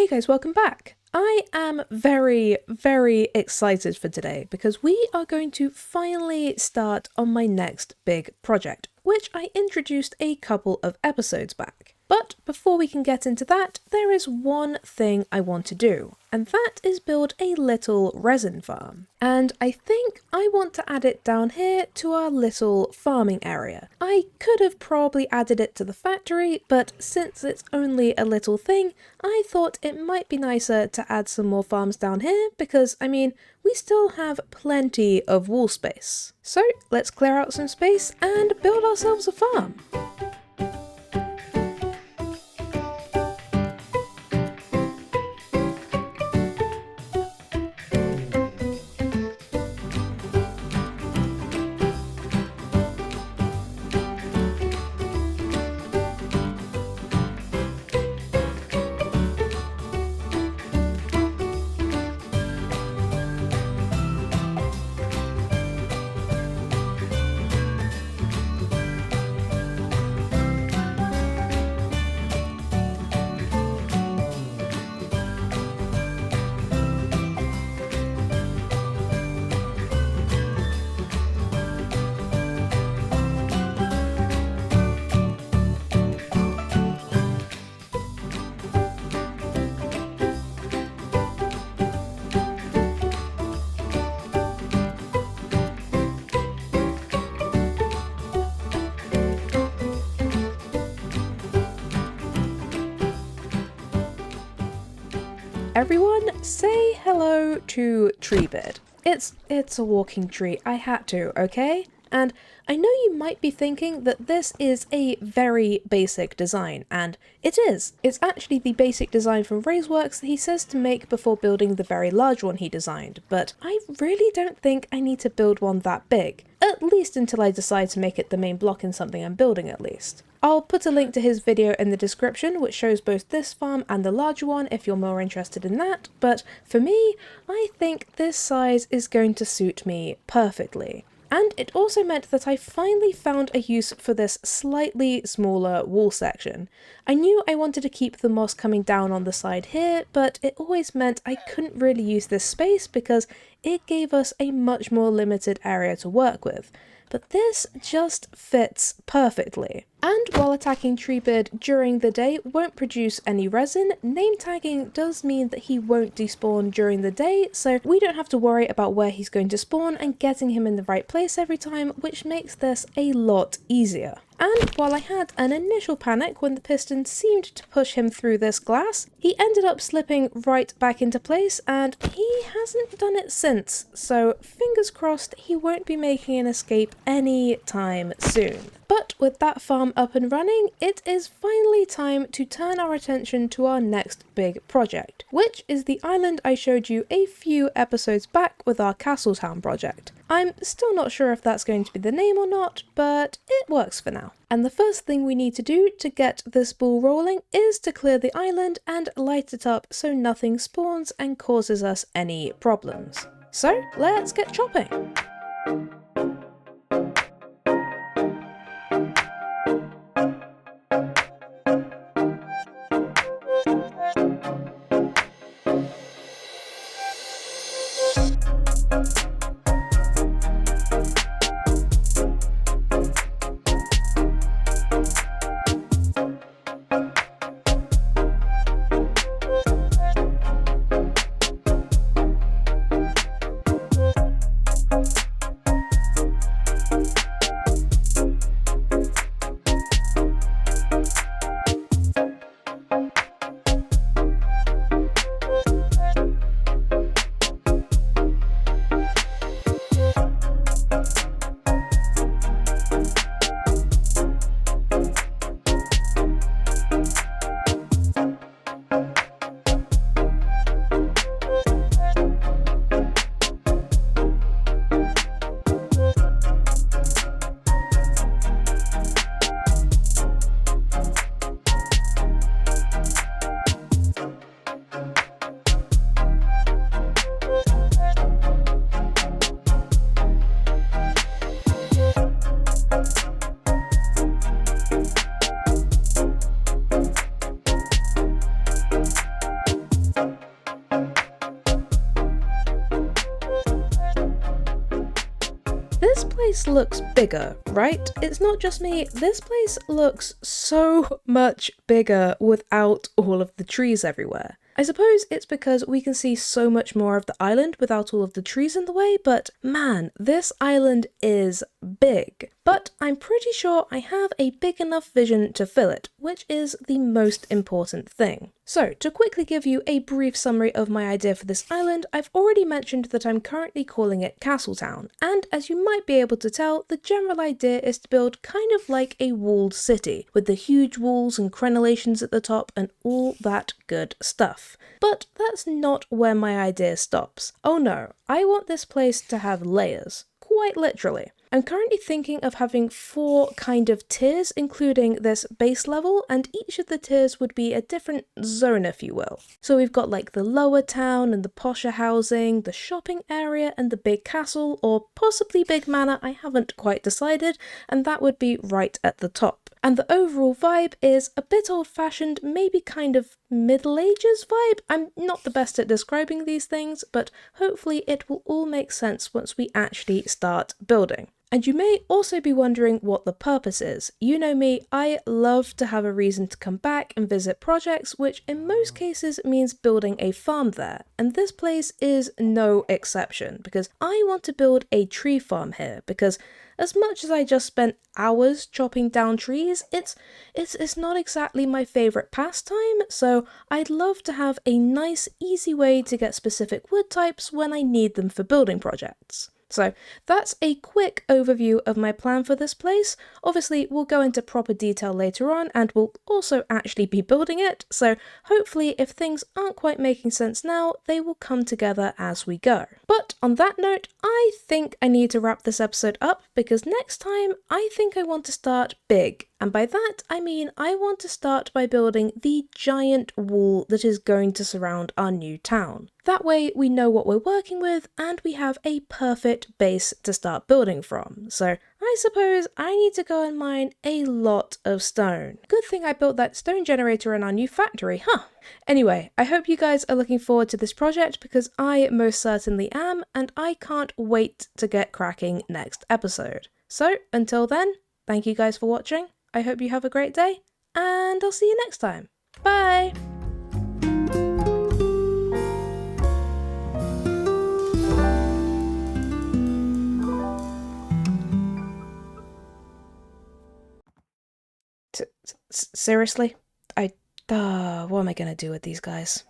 guys, welcome back. I am very, very excited for today because we are going to finally start on my next big project, which I introduced a couple of episodes back. But before we can get into that, there is one thing I want to do, and that is build a little resin farm. And I think I want to add it down here to our little farming area. I could have probably added it to the factory, but since it's only a little thing, I thought it might be nicer to add some more farms down here because, we still have plenty of wall space. So let's clear out some space and build ourselves a farm. Everyone, say hello to Treebird. It's a walking tree, I had to, okay? And I know you might be thinking that this is a very basic design, and it is. It's actually the basic design from Raiseworks that he says to make before building the very large one he designed, but I really don't think I need to build one that big, at least until I decide to make it the main block in something I'm building at least. I'll put a link to his video in the description which shows both this farm and the larger one if you're more interested in that, but for me, I think this size is going to suit me perfectly. And it also meant that I finally found a use for this slightly smaller wall section. I knew I wanted to keep the moss coming down on the side here, but it always meant I couldn't really use this space because it gave us a much more limited area to work with. But this just fits perfectly. And while attacking Treebird during the day won't produce any resin, name tagging does mean that he won't despawn during the day, so we don't have to worry about where he's going to spawn and getting him in the right place every time, which makes this a lot easier. And while I had an initial panic when the piston seemed to push him through this glass, he ended up slipping right back into place and he hasn't done it since, so fingers crossed he won't be making an escape any time soon. But with that farm up and running, it is finally time to turn our attention to our next big project, which is the island I showed you a few episodes back with our Castletown project. I'm still not sure if that's going to be the name or not, but it works for now. And the first thing we need to do to get this ball rolling is to clear the island and light it up so nothing spawns and causes us any problems. So let's get chopping! This place looks bigger, right? It's not just me, this place looks so much bigger without all of the trees everywhere. I suppose it's because we can see so much more of the island without all of the trees in the way, but man, this island is big. But I'm pretty sure I have a big enough vision to fill it, which is the most important thing. So, to quickly give you a brief summary of my idea for this island, I've already mentioned that I'm currently calling it Castletown, and as you might be able to tell, the general idea is to build kind of like a walled city, with the huge walls and crenellations at the top and all that good stuff. But that's not where my idea stops. Oh no, I want this place to have layers. Quite literally. I'm currently thinking of having 4 kind of tiers, including this base level, and each of the tiers would be a different zone, if you will. So we've got like the lower town and the posher housing, the shopping area and the big castle, or possibly big manor, I haven't quite decided, and that would be right at the top. And the overall vibe is a bit old-fashioned, maybe kind of Middle Ages vibe. I'm not the best at describing these things, but hopefully it will all make sense once we actually start building. And you may also be wondering what the purpose is. You know me, I love to have a reason to come back and visit projects, which in most cases means building a farm there. And this place is no exception, because I want to build a tree farm here, because as much as I just spent hours chopping down trees, it's not exactly my favourite pastime, so I'd love to have a nice, easy way to get specific wood types when I need them for building projects. So that's a quick overview of my plan for this place. Obviously, we'll go into proper detail later on, and we'll also actually be building it, so hopefully if things aren't quite making sense now, they will come together as we go. But on that note, I think I need to wrap this episode up, because next time, I think I want to start big. And by that, I mean I want to start by building the giant wall that is going to surround our new town. That way we know what we're working with and we have a perfect base to start building from. So I suppose I need to go and mine a lot of stone. Good thing I built that stone generator in our new factory, huh? Anyway, I hope you guys are looking forward to this project because I most certainly am, and I can't wait to get cracking next episode. So until then, thank you guys for watching. I hope you have a great day, and I'll see you next time. Bye! Seriously? What am I gonna do with these guys?